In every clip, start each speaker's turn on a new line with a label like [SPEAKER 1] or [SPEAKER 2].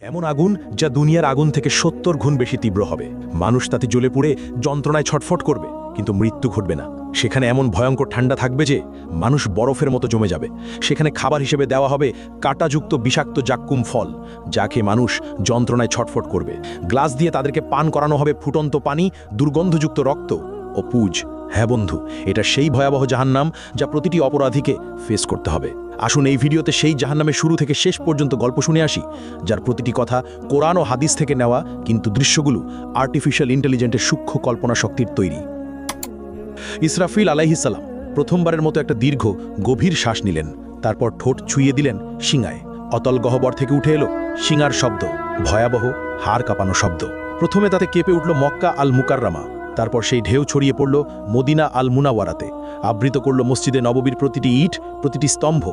[SPEAKER 1] এমন আগুন যা দুনিয়ার আগুন থেকে ৭০ গুণ বেশি তীব্র হবে। মানুষ তাতে জ্বলে পুড়ে যন্ত্রণায় ছটফট করবে, কিন্তু মৃত্যু ঘটবে না। সেখানে এমন ভয়ঙ্কর ঠান্ডা থাকবে যে মানুষ বরফের মতো জমে যাবে। সেখানে খাবার হিসেবে দেওয়া হবে কাঁটাযুক্ত বিষাক্ত জাক্কুম ফল, যা খেয়ে মানুষ যন্ত্রণায় ছটফট করবে। গ্লাস দিয়ে তাদেরকে পান করানো হবে ফুটন্ত পানি, দুর্গন্ধযুক্ত রক্ত ও পুজ। হ্যাঁ বন্ধু, এটা সেই ভয়াবহ জাহান্নাম যা প্রতিটি অপরাধীকে ফেস করতে হবে। আসুন এই ভিডিওতে সেই জাহান্নামের শুরু থেকে শেষ পর্যন্ত গল্প শুনে আসি, যার প্রতিটি কথা কোরআন ও হাদিস থেকে নেওয়া, কিন্তু দৃশ্যগুলো আর্টিফিশিয়াল ইন্টেলিজেন্সের সূক্ষ্ম কল্পনা শক্তির তৈরি। ইসরাফিল আলাইহিস সালাম প্রথমবারের মতো একটা দীর্ঘ গভীর শ্বাস নিলেন। তারপর ঠোঁট ছুঁয়ে দিলেন শিঙায়। অতল গহ্বর থেকে উঠে এলো শিঙার শব্দ, ভয়াবহ হাড় কাঁপানো শব্দ। প্রথমে তাতে কেঁপে উঠল মক্কা আল মুকাররামা, তারপর সেই ঢেউ ছড়িয়ে পড়ল মদিনা আল মুনাওয়ারাতে, আবৃত করল মসজিদে নববীর প্রতিটি ইট, প্রতিটি স্তম্ভ।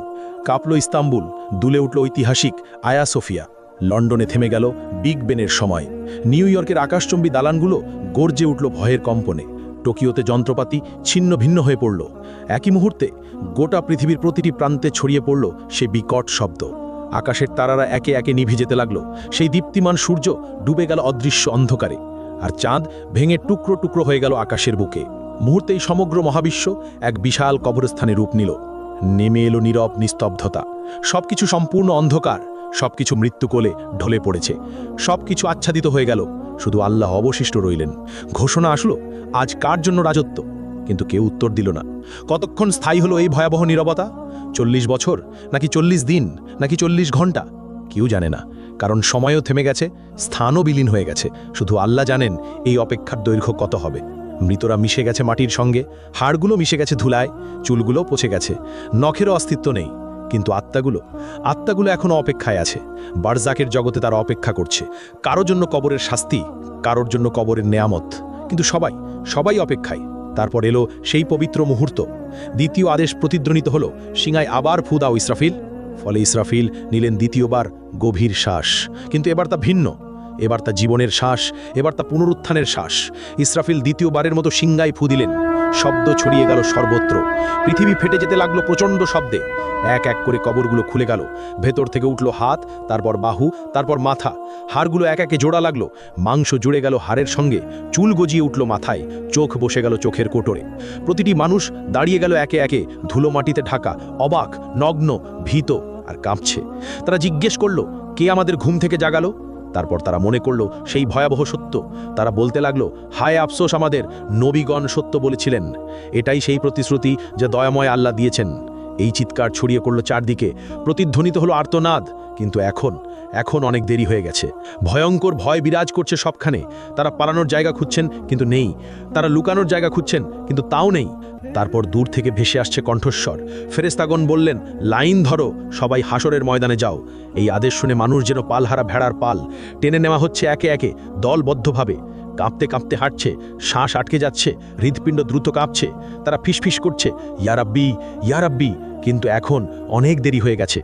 [SPEAKER 1] কাঁপল ইস্তাম্বুল, দুলে উঠল ঐতিহাসিক আয়া সোফিয়া। লন্ডনে থেমে গেল বিগ বেনের সময়। নিউ ইয়র্কের আকাশচম্বী দালানগুলো গর্জে উঠল ভয়ের কম্পনে। টোকিওতে যন্ত্রপাতি ছিন্ন ভিন্ন হয়ে পড়ল। একই মুহূর্তে গোটা পৃথিবীর প্রতিটি প্রান্তে ছড়িয়ে পড়ল সে বিকট শব্দ। আকাশের তারারা একে একে নিভে যেতে লাগল। সেই দীপ্তিমান সূর্য ডুবে গেল অদৃশ্য অন্ধকারে, আর চাঁদ ভেঙে টুকরো টুকরো হয়ে গেল আকাশের বুকে। মুহূর্তেই সমগ্র মহাবিশ্ব এক বিশাল কবরস্থানে রূপ নিল। নেমে এলো নীরব নিস্তব্ধতা। সবকিছু সম্পূর্ণ অন্ধকার, সবকিছু মৃত্যু কোলে ঢলে পড়েছে। সবকিছু আচ্ছাদিত হয়ে গেল, শুধু আল্লাহ অবশিষ্ট রইলেন। ঘোষণা আসলো, আজ কার জন্য রাজত্ব? কিন্তু কেউ উত্তর দিল না। কতক্ষণ স্থায়ী হলো এই ভয়াবহ নীরবতা? ৪০ বছর, নাকি ৪০ দিন, নাকি ৪০ ঘন্টা? কেউ জানে না, কারণ সময়ও থেমে গেছে, স্থানও বিলীন হয়ে গেছে। শুধু আল্লাহ জানেন এই অপেক্ষার দৈর্ঘ্য কত হবে। মৃতরা মিশে গেছে মাটির সঙ্গে, হাড়গুলো মিশে গেছে ধুলায়, চুলগুলো পচে গেছে, নখেরও অস্তিত্ব নেই। কিন্তু আত্মাগুলো এখনও অপেক্ষায় আছে। বারজাকের জগতে তারা অপেক্ষা করছে, কারোর জন্য কবরের শাস্তি, কারোর জন্য কবরের নেয়ামত। কিন্তু সবাই অপেক্ষায়। তারপর এলো সেই পবিত্র মুহূর্ত। দ্বিতীয় আদেশ প্রতিধ্বনিত হলো, সিঙায় আবার ফু দাও ইসরাফিল। ফলে ইসরাফিল নিলেন দ্বিতীয়বার গভীর শ্বাস। কিন্তু এবার তা ভিন্ন, এবার তা জীবনের শ্বাস, এবার তা পুনরুত্থানের শ্বাস। ইসরাফিল দ্বিতীয়বারের মতো সিংগায় ফু দিলেন। শব্দ ছড়িয়ে গেল সর্বত্র। পৃথিবী ফেটে যেতে লাগলো প্রচণ্ড শব্দে। এক এক করে কবরগুলো খুলে গেল। ভেতর থেকে উঠল হাত, তারপর বাহু, তারপর মাথা। হাড়গুলো এক একে জোড়া লাগলো। মাংস জুড়ে গেল হাড়ের সঙ্গে। চুল গজিয়ে উঠল মাথায়। চোখ বসে গেল চোখের কোটরে। প্রতিটি মানুষ দাঁড়িয়ে গেল একে একে, ধুলো মাটিতে ঢাকা, অবাক, নগ্ন, ভীত আর কাঁপছে। তারা জিজ্ঞেস করলো, কে আমাদের ঘুম থেকে জাগালো? তারপর তারা মনে করল সেই ভয়াবহ সত্য। তারা বলতে লাগলো, হায় আফসোস, আমাদের নবীগণ সত্য বলেছিলেন। এটাই সেই প্রতিশ্রুতি যা দয়াময় আল্লাহ দিয়েছেন। এই চিৎকার ছড়িয়ে পড়ল চারদিকে, প্রতিধ্বনিত হলো আর্তনাদ। কিন্তু এখন অনেক দেরি হয়ে গেছে। ভয়ঙ্কর ভয় বিরাজ করছে সবখানে। তারা পালানোর জায়গা খুঁজছেন, কিন্তু নেই। তারা লুকানোর জায়গা খুঁজছেন, কিন্তু তাও নেই। তারপর দূর থেকে ভেসে আসছে কণ্ঠস্বর। ফেরেশতাগণ বললেন, লাইন ধরো, সবাই হাসরের ময়দানে যাও। এই আদেশ শুনে মানুষ যেন পালহারা ভেড়ার পাল টেনে নেওয়া হচ্ছে একে একে, দলবদ্ধভাবে। কাঁপতে কাঁপতে হাঁটছে, শ্বাস আটকে যাচ্ছে, হৃৎপিণ্ড দ্রুত কাঁপছে। তারা ফিসফিস করছে, ইয়া রাব্বি, ইয়া রাব্বি। কিন্তু এখন অনেক দেরি হয়ে গেছে।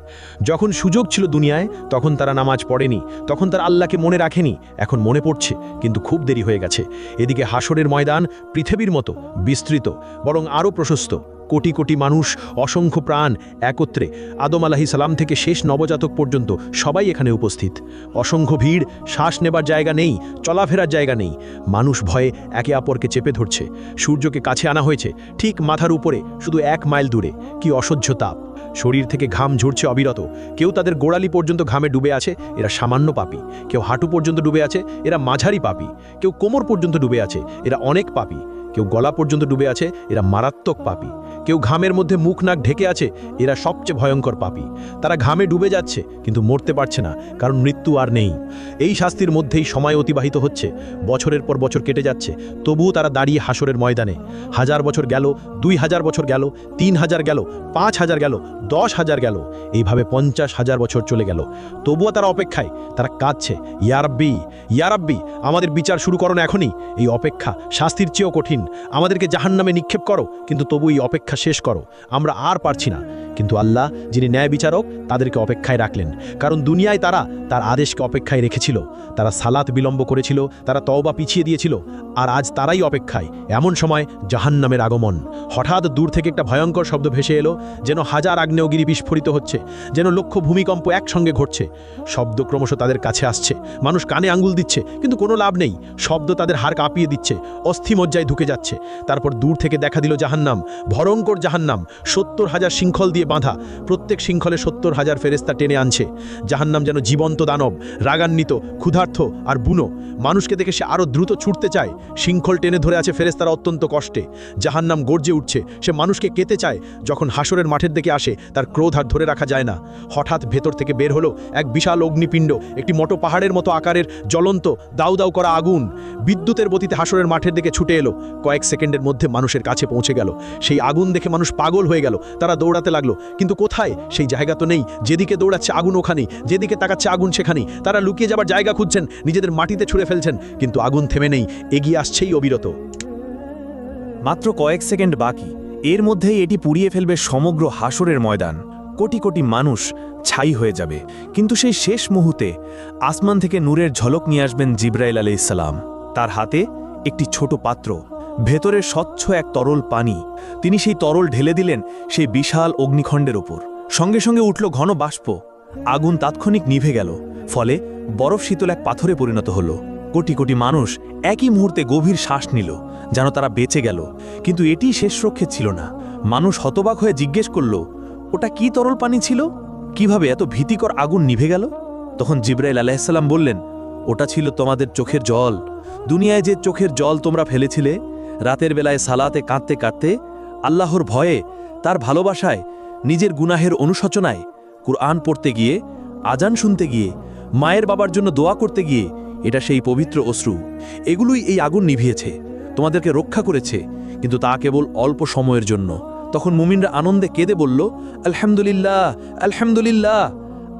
[SPEAKER 1] যখন সুযোগ ছিল দুনিয়ায়, তখন তারা নামাজ পড়েনি, তখন তারা আল্লাহকে মনে রাখেনি। এখন মনে পড়ছে, কিন্তু খুব দেরি হয়ে গেছে। এদিকে হাসরের ময়দান পৃথিবীর মতো বিস্তৃত, বরং আরও প্রশস্ত। কোটি কোটি মানুষ, অসংখ্য প্রাণ একত্রে। আদম আলাইহিস সালাম থেকে শেষ নবজাতক পর্যন্ত সবাই এখানে উপস্থিত। অসংখ্য ভিড়, শ্বাস নেবার জায়গা নেই, চলাফেরার জায়গা নেই। মানুষ ভয়ে একে অপরকে চেপে ধরছে। সূর্যকে কাছে আনা হয়েছে, ঠিক মাথার উপরে, শুধু 1 মাইল দূরে। কি অসহ্য তাপ! শরীর থেকে ঘাম ঝরছে অবিরত। কেউ তাদের গোড়ালি পর্যন্ত ঘামে ডুবে আছে, এরা সামান্য পাপী। কেউ হাঁটু পর্যন্ত ডুবে আছে, এরা মাঝারি পাপী। কেউ কোমর পর্যন্ত ডুবে আছে, এরা অনেক পাপী। কেউ গলা পর্যন্ত ডুবে আছে, এরা মারাত্মক পাপী। কেউ ঘামের মধ্যে মুখ নাক ঢেকে আছে, এরা সবচেয়ে ভয়ঙ্কর পাপী। তারা ঘামে ডুবে যাচ্ছে, কিন্তু মরতে পারছে না, কারণ মৃত্যু আর নেই। এই শাস্তির মধ্যেই সময় অতিবাহিত হচ্ছে। বছরের পর বছর কেটে যাচ্ছে, তবুও তারা দাঁড়িয়ে হাসরের ময়দানে। 1000 বছর গেল, 2000 বছর গেল, 3000 গেল, 5000 গেল, 10,000 গেল, এইভাবে 50,000 বছর চলে গেল। তবুও তারা অপেক্ষায়। তারা কাঁদছে, ইয়া রাব্বি, ইয়া রাব্বি, আমাদের বিচার শুরু করো না এখনই। এই অপেক্ষা শাস্তির চেয়েও কঠিন। আমাদেরকে জাহান্নামে নিক্ষেপ করো, কিন্তু তবু এই অপেক্ষা শেষ করো। আমরা আর পারছি না।
[SPEAKER 2] কিন্তু আল্লাহ যিনি ন্যায় বিচারক তাদেরকে অপেক্ষায় রাখলেন, কারণ দুনিয়ায় তারা তার আদেশকে অপেক্ষায় রেখেছিল। তারা সালাত বিলম্ব করেছিল, তারা তওবা পিছিয়ে দিয়েছিল, আর আজ তারাই অপেক্ষায়। এমন সময় জাহান্নামের আগমন। হঠাৎ দূর থেকে একটা ভয়ঙ্কর শব্দ ভেসে এলো, যেন হাজার আগ্নেয়গিরি বিস্ফোরিত হচ্ছে, যেন লক্ষ ভূমিকম্প একসঙ্গে ঘটছে। শব্দ ক্রমশ তাদের কাছে আসছে, মানুষ কানে আঙ্গুল দিচ্ছে, কিন্তু কোনো লাভ নেই। শব্দ তাদের হাড় কাঁপিয়ে দিচ্ছে, অস্থিমজ্জায় ঢুকে যাচ্ছে। তারপর দূর থেকে দেখা দিল জাহান্নাম, ভয়ঙ্কর জাহান্নাম, 70,000 শৃঙ্খল দিয়ে বাঁধা। প্রত্যেক শৃঙ্খলে 70,000 ফেরেস্তা টেনে আনছে। জাহান্নাম যেন জীবন্ত দানব, রাগান্বিত, ক্ষুধার্ত আর বুনো। মানুষকে দেখে সে আরও দ্রুত ছুটতে চায়। শৃঙ্খল টেনে ধরে আছে ফেরেস্তারা অত্যন্ত কষ্টে। জাহান্নাম গর্জে উঠছে, সে মানুষকে কেতে চায়। যখন হাসরের মাঠের দিকে আসে, তার ক্রোধ আর ধরে রাখা যায় না। হঠাৎ ভেতর থেকে বের হলো এক বিশাল অগ্নিপিণ্ড, একটি মোটো পাহাড়ের মতো আকারের জ্বলন্ত দাউ দাউ করা আগুন। বিদ্যুতের গতিতে হাসরের মাঠের দিকে ছুটে এলো। কয়েক সেকেন্ডের মধ্যে মানুষের কাছে পৌঁছে গেল। সেই আগুন দেখে মানুষ পাগল হয়ে গেল। তারা দৌড়াতে লাগলো, কিন্তু কোথায়? সেই জায়গা তো নেই। যেদিকে দৌড়াচ্ছে আগুন ওখানেই, যেদিকে তাকাচ্ছে আগুন সেখানেই। তারা লুকিয়ে যাবার জায়গা খুঁজছেন, নিজেদের মাটিতে ছুঁড়ে ফেলছেন, কিন্তু আগুন থেমে নেই, এগিয়ে আসছেই অবিরত।
[SPEAKER 3] মাত্র কয়েক সেকেন্ড বাকি, এর মধ্যেই এটি পুড়িয়ে ফেলবে সমগ্র হাসরের ময়দান। কোটি কোটি মানুষ ছাই হয়ে যাবে। কিন্তু সেই শেষ মুহূর্তে আসমান থেকে নূরের ঝলক নিয়ে আসবেন জিবরাইল আলাইহিস সালাম। তার হাতে একটি ছোট পাত্র, ভেতরে স্বচ্ছ এক তরল পানি। তিনি সেই তরল ঢেলে দিলেন সেই বিশাল অগ্নিখণ্ডের ওপর। সঙ্গে সঙ্গে উঠল ঘন বাষ্প। আগুন তাৎক্ষণিক নিভে গেল, ফলে বরফ শীতল এক পাথরে পরিণত হল। কোটি কোটি মানুষ একই মুহূর্তে গভীর শ্বাস নিল, যেন তারা বেঁচে গেল। কিন্তু এটি শেষ রক্ষে ছিল না। মানুষ হতবাক হয়ে জিজ্ঞেস করল, ওটা কি তরল পানি ছিল? কিভাবে এত ভীতিকর আগুন নিভে গেল? তখন জিবরাইল আলাইহিস সালাম বললেন, ওটা ছিল তোমাদের চোখের জল। দুনিয়ায় যে চোখের জল তোমরা ফেলেছিলে, রাতের বেলায় সালাতে কাঁদতে কাঁদতে, আল্লাহর ভয়ে, তার ভালোবাসায়, নিজের গুনাহের অনুশোচনায়, কুরআন পড়তে গিয়ে, আজান শুনতে গিয়ে, মায়ের বাবার জন্য দোয়া করতে গিয়ে, এটা সেই পবিত্র অশ্রু। এগুলোই এই আগুন নিভিয়েছে, তোমাদেরকে রক্ষা করেছে, কিন্তু তা কেবল অল্প সময়ের জন্য। তখন মুমিনরা আনন্দে কেঁদে বলল, আলহামদুলিল্লাহ, আলহামদুলিল্লাহ।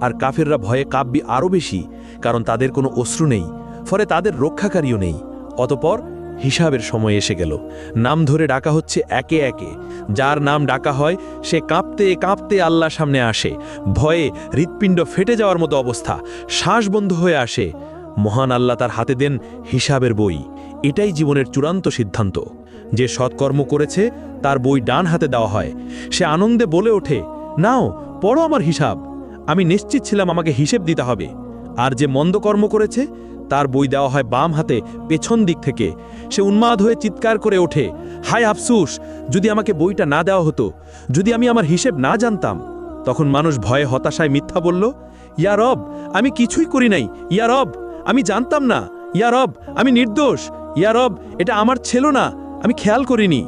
[SPEAKER 3] আর কাফেররা ভয়ে কাঁপবে আরও বেশি, কারণ তাদের কোনো অশ্রু নেই, ফলে তাদের রক্ষাকারীও নেই। অতঃপর হিসাবের সময় এসে গেল। নাম ধরে ডাকা হচ্ছে একে একে। যার নাম ডাকা হয় সে কাঁপতে কাঁপতে আল্লাহর সামনে আসে। ভয়ে হৃৎপিণ্ড ফেটে যাওয়ার মতো অবস্থা, শ্বাস বন্ধ হয়ে আসে। মহান আল্লাহ তার হাতে দেন হিসাবের বই। এটাই জীবনের চূড়ান্ত সিদ্ধান্ত। যে সৎকর্ম করেছে তার বই ডান হাতে দেওয়া হয়। সে আনন্দে বলে ওঠে, নাও পড়ো আমার হিসাব। আমি নিশ্চিত ছিলাম আমাকে হিসেব দিতে হবে। আর যে মন্দ কর্ম করেছে তার বই দেওয়া হয় বাম হাতে, পেছন দিক থেকে। সে উন্মাদ হয়ে চিৎকার করে ওঠে, হায় আফসুস, যদি আমাকে বইটা না দেওয়া হতো, যদি আমি আমার হিসেব না জানতাম। তখন মানুষ ভয়ে হতাশায় মিথ্যা বলল, ইয়া রব, আমি কিছুই করি নাই। ইয়া রব, আমি জানতাম না। ইয়া রব, আমি নির্দোষ। ইয়া রব, এটা আমার ছিল না, আমি খেয়াল করিনি।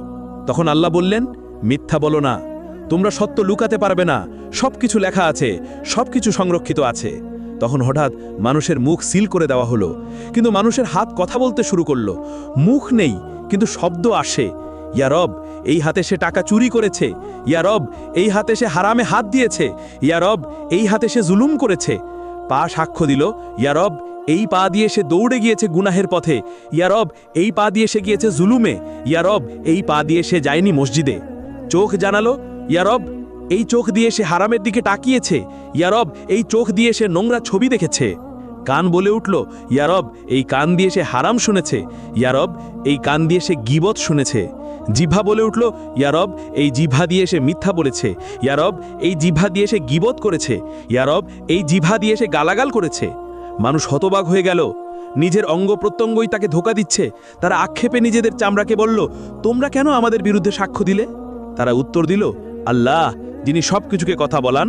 [SPEAKER 3] তখন আল্লাহ বললেন, মিথ্যা বলো না, তোমরা সত্য লুকাতে পারবে না। সবকিছু লেখা আছে, সবকিছু সংরক্ষিত আছে। তখন হঠাৎ মানুষের মুখ সিল করে দেওয়া হলো, কিন্তু মানুষের হাত কথা বলতে শুরু করলো। মুখ নেই, কিন্তু শব্দ আসে। ইয়া রব, এই হাতে সে টাকা চুরি করেছে। ইয়া রব, এই হাতে সে হারামে হাত দিয়েছে। ইয়া রব, এই হাতে সে জুলুম করেছে। পা সাক্ষ্য দিল, ইয়া রব, এই পা দিয়ে সে দৌড়ে গিয়েছে গুনাহের পথে। ইয়া রব, এই পা দিয়ে সে গিয়েছে জুলুমে। ইয়া রব, এই পা দিয়ে সে যায়নি মসজিদে। চোখ জানালো, ইয়া রব, এই চোখ দিয়ে সে হারামের দিকে তাকিয়েছে। ইয়া রব, এই চোখ দিয়ে সে নোংরা ছবি দেখেছে। কান বলে উঠল, ইয়া রব, এই কান দিয়ে সে হারাম শুনেছে। ইয়া রব, এই কান দিয়ে সে গীবত শুনেছে। জিহ্বা বলে উঠল, ইয়া রব, এই জিহ্বা দিয়ে সে মিথ্যা বলেছে। ইয়া রব, এই জিহ্বা দিয়ে সে গীবত করেছে। ইয়া রব, এই জিহ্বা দিয়ে সে গালাগাল করেছে। মানুষ হতবাক হয়ে গেল। নিজের অঙ্গ প্রত্যঙ্গই তাকে ধোঁকা দিচ্ছে। তারা আক্ষেপে নিজেদের চামড়াকে বলল, তোমরা কেন আমাদের বিরুদ্ধে সাক্ষ্য দিলে? তারা উত্তর দিল, আল্লাহ যিনি সব কিছুকে কথা বলান,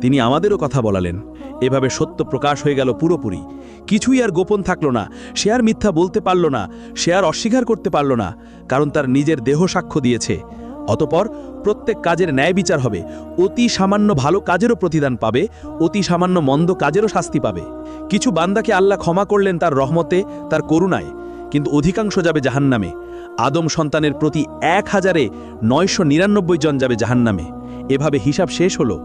[SPEAKER 3] তিনি আমাদেরও কথা বলালেন। এভাবে সত্য প্রকাশ হয়ে গেল পুরোপুরি। কিছুই আর গোপন থাকলো না। সে আর মিথ্যা বলতে পারল না, সে আর অস্বীকার করতে পারল না, কারণ তার নিজের দেহ সাক্ষ্য দিয়েছে। অতঃপর প্রত্যেক কাজের ন্যায় বিচার হবে। অতি সামান্য ভালো কাজেরও প্রতিদান পাবে, অতি সামান্য মন্দ কাজেরও শাস্তি পাবে। কিছু বান্দাকে আল্লাহ ক্ষমা করলেন তার রহমতে, তার করুণায়, কিন্তু অধিকাংশ যাবে জাহান্নামে। আদম সন্তানের প্রতি ১,৯৯৯ জন যাবে জাহান্নামে। এভাবে হিসাব শেষ হলো।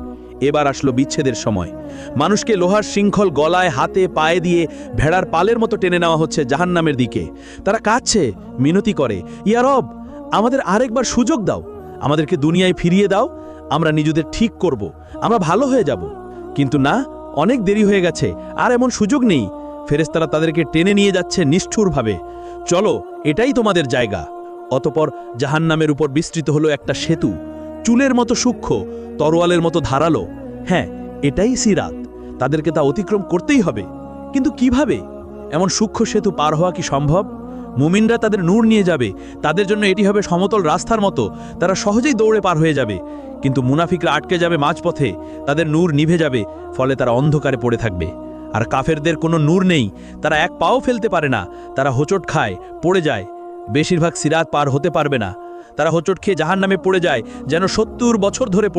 [SPEAKER 3] এবার আসলো বিচ্ছেদের সময়। মানুষকে লোহার শৃঙ্খল গলায়, হাতে, পায়ে দিয়ে ভেড়ার পালের মতো টেনে নেওয়া হচ্ছে জাহান্নামের দিকে। তারা কাঁদছে, মিনতি করে, ইয়া রব, আমাদের আরেকবার সুযোগ দাও, আমাদেরকে দুনিয়ায় ফিরিয়ে দাও,
[SPEAKER 2] আমরা নিজেদের ঠিক করব, আমরা ভালো হয়ে যাব। কিন্তু না, অনেক দেরি হয়ে গেছে, আর এমন সুযোগ নেই। ফেরেশতারা তাদেরকে টেনে নিয়ে যাচ্ছে নিষ্ঠুরভাবে। চলো, এটাই তোমাদের জায়গা। অতপর জাহান্নামের উপর বিস্তৃত হলো একটা সেতু, চুলের মতো সূক্ষ্ম, তরোয়ালের মতো ধারালো। হ্যাঁ, এটাই সিরাত। তাদেরকে তা অতিক্রম করতেই হবে। কিন্তু কিভাবে? এমন সূক্ষ্ম সেতু পার হওয়া কি সম্ভব? মুমিনরা তাদের নূর নিয়ে যাবে, তাদের জন্য এটি হবে সমতল রাস্তার মতো, তারা সহজেই দৌড়ে পার হয়ে যাবে। কিন্তু মুনাফিকরা আটকে যাবে মাঝপথে, তাদের নূর নিভে যাবে, ফলে তারা অন্ধকারে পড়ে থাকবে। আর কাফেরদের কোনো নূর নেই, তারা এক পাও ফেলতে পারে না, তারা হোঁচট খায়, পড়ে যায়। বেশিরভাগ সিরাত পার হতে পারবে না, তারা হোঁচট খেয়ে জাহান্নামে পড়ে যায়, যেন ৭০ বছর ধরে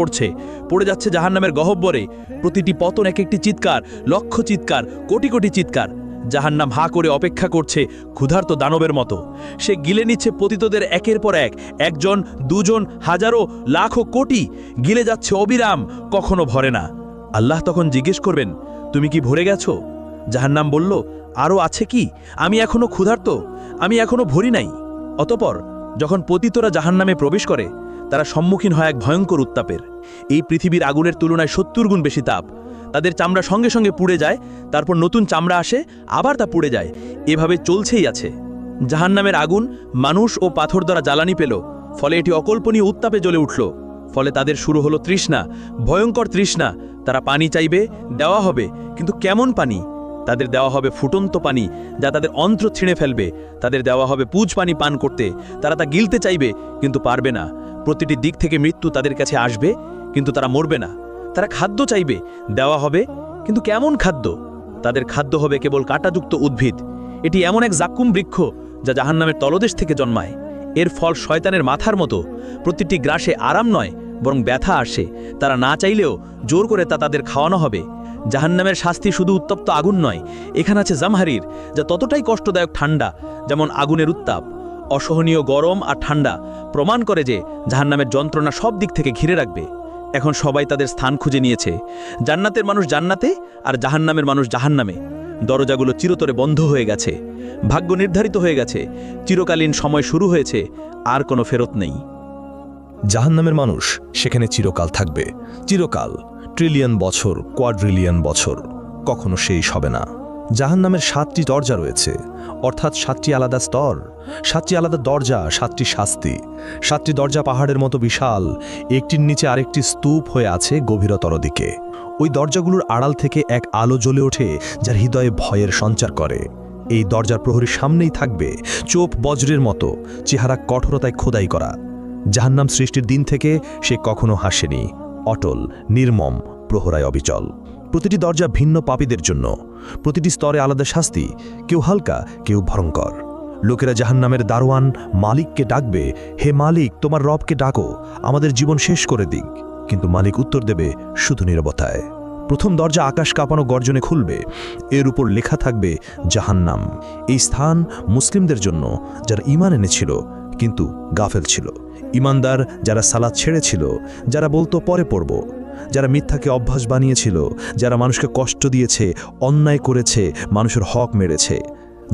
[SPEAKER 2] পড়ে যাচ্ছে জাহান্নামের গহ্বরে। প্রতিটি পতন এক একটি চিৎকার, লক্ষ চিৎকার, কোটি কোটি চিৎকার। জাহান্নাম হা করে অপেক্ষা করছে ক্ষুধার্ত দানবের মতো। সে গিলে নিচ্ছে পতিতদের একের পর এক, একজন, দুজন, হাজারো, লাখো, কোটি, গিলে যাচ্ছে অবিরাম, কখনো ভরে না। আল্লাহ তখন জিজ্ঞেস করবেন, তুমি কি ভরে গেছো? জাহান্নাম বলল, আরও আছে কি? আমি এখনো ক্ষুধার্ত, আমি এখনো ভরি নাই। অতপর যখন পতিতরা জাহান্নামে প্রবেশ করে, তারা সম্মুখীন হয় এক ভয়ঙ্কর উত্তাপের। এই পৃথিবীর আগুনের তুলনায় ৭০ গুণ বেশি তাপ। তাদের চামড়া সঙ্গে সঙ্গে পুড়ে যায়, তারপর নতুন চামড়া আসে, আবার তা পুড়ে যায়। এভাবে চলছেই আছে। জাহান্নামের আগুন মানুষ ও পাথর দ্বারা জ্বালানি পেল, ফলে এটি অকল্পনীয় উত্তাপে জ্বলে উঠল। ফলে তাদের শুরু হলো তৃষ্ণা, ভয়ঙ্কর তৃষ্ণা। তারা পানি চাইবে, দেওয়া হবে, কিন্তু কেমন পানি? তাদের দেওয়া হবে ফুটন্ত পানি, যা তাদের অন্ত্র ছিঁড়ে ফেলবে। তাদের দেওয়া হবে পুজ পানি পান করতে, তারা তা গিলতে চাইবে, কিন্তু পারবে না। প্রতিটি দিক থেকে মৃত্যু তাদের কাছে আসবে, কিন্তু তারা মরবে না। তারা খাদ্য চাইবে, দেওয়া হবে, কিন্তু কেমন খাদ্য? তাদের খাদ্য হবে কেবল কাঁটাযুক্ত উদ্ভিদ। এটি এমন এক জাক্কুম বৃক্ষ, যা জাহান্নামের তলদেশ থেকে জন্মায়। এর ফল শয়তানের মাথার মতো। প্রতিটি গ্রাসে আরাম নয়, বরং ব্যথা আসে। তারা না চাইলেও জোর করে তা তাদের খাওয়ানো হবে। জাহান্নামের শাস্তি শুধু উত্তপ্ত আগুন নয়, এখানে আছে জামহারির, যা ততটাই কষ্টদায়ক ঠান্ডা যেমন আগুনের উত্তাপ। অসহনীয় গরম আর ঠান্ডা প্রমাণ করে যে জাহান্নামের যন্ত্রণা সব দিক থেকে ঘিরে রাখবে। এখন সবাই তাদের স্থান খুঁজে নিয়েছে। জান্নাতের মানুষ জান্নাতে, আর জাহান্নামের মানুষ জাহান্নামে। দরজাগুলো চিরতরে বন্ধ হয়ে গেছে, ভাগ্য নির্ধারিত হয়ে গেছে, চিরকালীন সময় শুরু হয়েছে, আর কোনো ফেরত নেই।
[SPEAKER 4] জাহান্নামের মানুষ সেখানে চিরকাল থাকবে। চিরকাল, ট্রিলিয়ন বছর, কোয়াড্রিলিয়ন বছর, কখনো শেষ হবে না। জাহান্নামের ৭টি দরজা রয়েছে, অর্থাৎ ৭টি আলাদা স্তর, ৭টি আলাদা দরজা, ৭টি শাস্তি। ৭টি দরজা পাহাড়ের মতো বিশাল, একটির নিচে আরেকটি স্তূপ হয়ে আছে গভীরতর দিকে। ওই দরজাগুলোর আড়াল থেকে এক আলো জ্বলে ওঠে, যার হৃদয়ে ভয়ের সঞ্চার করে। এই দরজার প্রহরীর সামনেই থাকবে চোপ বজ্রের মতো, চেহারা কঠোরতায় খোদাই করা। জাহান্নাম সৃষ্টির দিন থেকে সে কখনো হাসেনি, অটল, নির্মম, প্রহরায় অবিচল। প্রতিটি দরজা ভিন্ন পাপীদের জন্য, প্রতিটি স্তরে আলাদা শাস্তি, কেউ হালকা, কেউ ভয়ঙ্কর। লোকেরা জাহান্নামের দারোয়ান মালিককে ডাকবে, হে মালিক, তোমার রবকে ডাকো, আমাদের জীবন শেষ করে দিক। কিন্তু মালিক উত্তর দেবে শুধু নীরবতায়। প্রথম দরজা আকাশ কাঁপানো গর্জনে খুলবে, এর উপর লেখা থাকবে জাহান্নাম। এই স্থান মুসলিমদের জন্য, যারা ঈমান এনেছিল কিন্তু গাফেল ছিল, ঈমানদার যারা সালাত ছেড়েছিল, যারা বলতো পরে পড়ব, যারা মিথ্যাকে অভ্যাস বানিয়েছিল, যারা মানুষকে কষ্ট দিয়েছে, অন্যায় করেছে, মানুষের হক মেরেছে,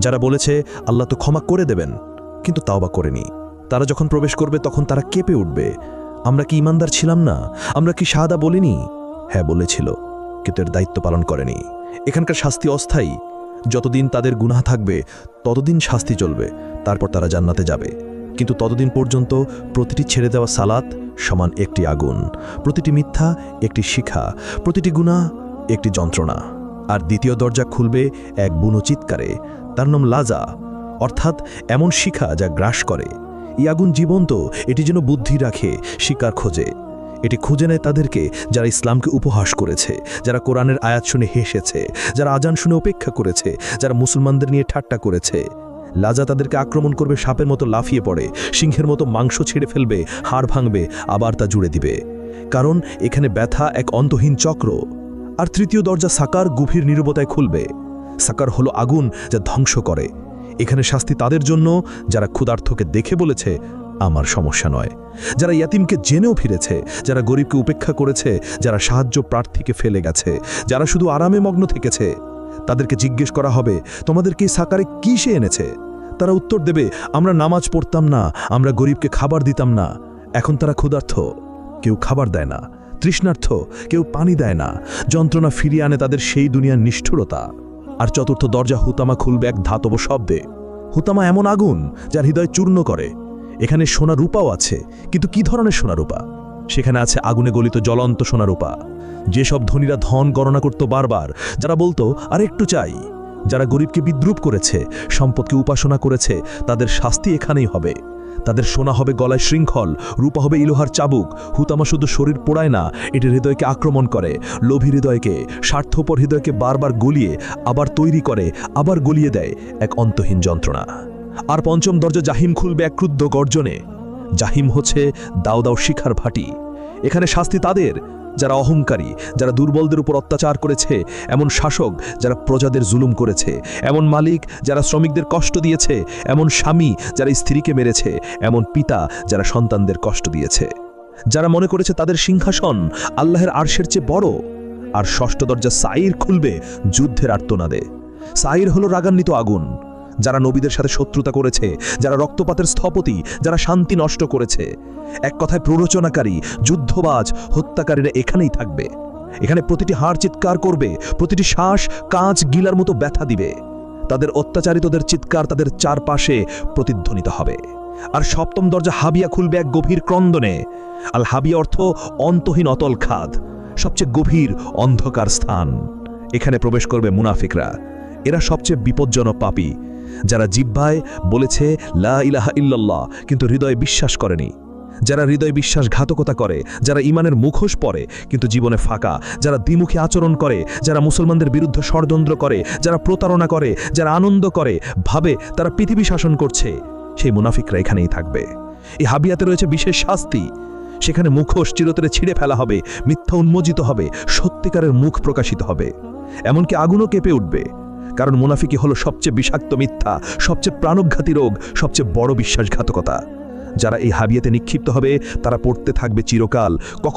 [SPEAKER 4] যারা বলেছে আল্লাহ তো ক্ষমা করে দেবেন, কিন্তু তাওবা করেনি। তারা যখন প্রবেশ করবে তখন তারা কেঁপে উঠবে, আমরা কি ঈমানদার ছিলাম না? আমরা কি শাহাদা বলিনি? হ্যাঁ বলেছিল, কিন্তু এর দায়িত্ব পালন করেনি। এখানকার শাস্তি অস্থায়ী, যতদিন তাদের গুনাহ থাকবে ততদিন শাস্তি চলবে, তারপর তারা জান্নাতে যাবে। কিন্তু ততদিন পর্যন্ত প্রতিটি ছেড়ে দেওয়া সালাত সমান একটি আগুন, প্রতিটি মিথ্যা একটি শিখা, প্রতিটি গুনাহ একটি যন্ত্রণা। আর দ্বিতীয় দরজা খুলবে এক বুনো চিৎকারে, তার নাম লাজা, অর্থাৎ এমন শিখা যা গ্রাস করে। এই আগুন জীবন্ত, এটি যেন বুদ্ধি রাখে, শিকার খোঁজে। এটি খুঁজে নেয় তাদেরকে যারা ইসলামকে উপহাস করেছে, যারা কোরআনের আয়াত শুনে হেসেছে, যারা আজান শুনে উপেক্ষা করেছে, যারা মুসলমানদের নিয়ে ঠাট্টা করেছে। লাজা তাদেরকে আক্রমণ করবে, সাপের মতো লাফিয়ে পড়ে, সিংহের মতো মাংস ছেড়ে ফেলবে, হাড় ভাঙবে, আবার তা জুড়ে দিবে। কারণ এখানে ব্যথা এক অন্তহীন চক্র। আর তৃতীয় দরজা সাকার গভীর নীরবতায় খুলবে। সাকার হলো আগুন যা ধ্বংস করে। এখানে শাস্তি তাদের জন্য যারা ক্ষুধার্তকে দেখে বলেছে আমার সমস্যা নয়, যারা ইয়াতিমকে জেনেও ফিরেছে, যারা গরিবকে উপেক্ষা করেছে, যারা সাহায্য প্রার্থীকে ফেলে গেছে, যারা শুধু আরামে মগ্ন থেকেছে। তাদেরকে জিজ্ঞেস করা হবে, তোমাদেরকে সাকারে কি সে এনেছে? তারা উত্তর দেবে, আমরা নামাজ পড়তাম না, আমরা গরিবকে খাবার দিতাম না। এখন তারা ক্ষুধার্ত। কেউ খাবার দেয় না, তৃষ্ণার্থ কেউ পানি দেয় না, যন্ত্রণা ফিরিয়ে আনে তাদের সেই দুনিয়ার নিষ্ঠুরতা। আর চতুর্থ দরজা হুতামা খুলবে এক ধাতব শব্দে। হুতামা এমন আগুন যার হৃদয় চূর্ণ করে। এখানে সোনা রূপাও আছে, কিন্তু কি ধরনের সোনা রূপা? সেখানে আছে আগুনে গলিত জ্বলন্ত সোনা রূপা। যেসব ধনীরা ধন গণনা করত বারবার, যারা বলতো আর একটু চাই, যারা গরিবকে বিদ্রুপ করেছে, সম্পদকে উপাসনা করেছে, তাদের শাস্তি এখানেই হবে। তাদের সোনা হবে গলায় শৃঙ্খল, রূপা হবে ইলোহার চাবুক। হুতামা শুধু শরীর পোড়ায় না, এটি হৃদয়কে আক্রমণ করে, লোভী হৃদয়কে, স্বার্থপর হৃদয়কে বারবার গলিয়ে আবার তৈরি করে, আবার গলিয়ে দেয় এক অন্তহীন যন্ত্রণা। আর পঞ্চম দরজা জাহিম খুলবে এক ক্রুদ্ধ গর্জনে। জাহিম হচ্ছে দাও দাও শিখার ভাটি। এখানে শাস্তি তাদের যারা অহংকারী, যারা দুর্বলদের উপর অত্যাচার করেছে, এমন শাসক যারা প্রজাদের জুলুম করেছে, এমন মালিক যারা শ্রমিকদের কষ্ট দিয়েছে, এমন স্বামী যারা স্ত্রীকে মেরেছে, এমন পিতা যারা সন্তানদের কষ্ট দিয়েছে, যারা মনে করেছে তাদের সিংহাসন আল্লাহর আরশের চেয়ে বড়। আর ষষ্ঠ দরজা সাইর খুলবে যুদ্ধের আর্তনাদে। সাইর হলো রাগান্বিত আগুন, যারা নবীদের সাথে শত্রুতা করেছে, যারা রক্তপাতের স্থপতি, যারা শান্তি নষ্ট করেছে। এক কথায় প্ররোচনাকারী, যুদ্ধবাজ, হত্যাকারীরা এখানেই থাকবে। এখানে প্রতিটি হাড় চিৎকার করবে, প্রতিটি শ্বাস কাঁচ গিলার মতো ব্যথা দিবে। তাদের অত্যাচারিতদের চিৎকার তাদের চারপাশে প্রতিধ্বনিত হবে। আর সপ্তম দরজা হাবিয়া খুলবে এক গভীর ক্রন্দনে। আল হাবিয়া অর্থ অন্তহীন অতল খাদ, সবচেয়ে গভীর অন্ধকার স্থান। এখানে প্রবেশ করবে মুনাফিকরা। এরা সবচেয়ে বিপজ্জনক পাপী, যারা জিহ্বায় বলেছে লা ইলাহা ইল্লাল্লাহ, কিন্তু হৃদয়ে বিশ্বাস করেনি। যারা হৃদয় বিশ্বাসঘাতকতা করে, যারা ঈমানের মুখোশ পরে কিন্তু জীবনে ফাঁকা, যারা দ্বিমুখী আচরণ করে, যারা মুসলমানদের বিরুদ্ধে ষড়যন্ত্র করে, যারা প্রতারণা করে, যারা আনন্দ করে, ভাবে তারা পৃথিবী শাসন করছে, সেই মুনাফিকরা এখানেই থাকবে। এই হাবিয়াতে রয়েছে বিশেষ শাস্তি। সেখানে মুখোশ চিরতরে ছিঁড়ে ফেলা হবে, মিথ্যা উন্মোচিত হবে, সত্যিকারের মুখ প্রকাশিত হবে। এমনকি আগুনও কেঁপে উঠবে, কারণ মুনাফিকি হলো সবচেয়ে বিষাক্ত মিথ্যা, সবচেয়ে প্রাণঘাতী রোগ, সবচেয়ে বড় বিশ্বাসঘাতকতা। যারা এই হাবিয়াতে নিক্ষিপ্ত হবে তারা পড়তে থাকবে চিরকাল। কখন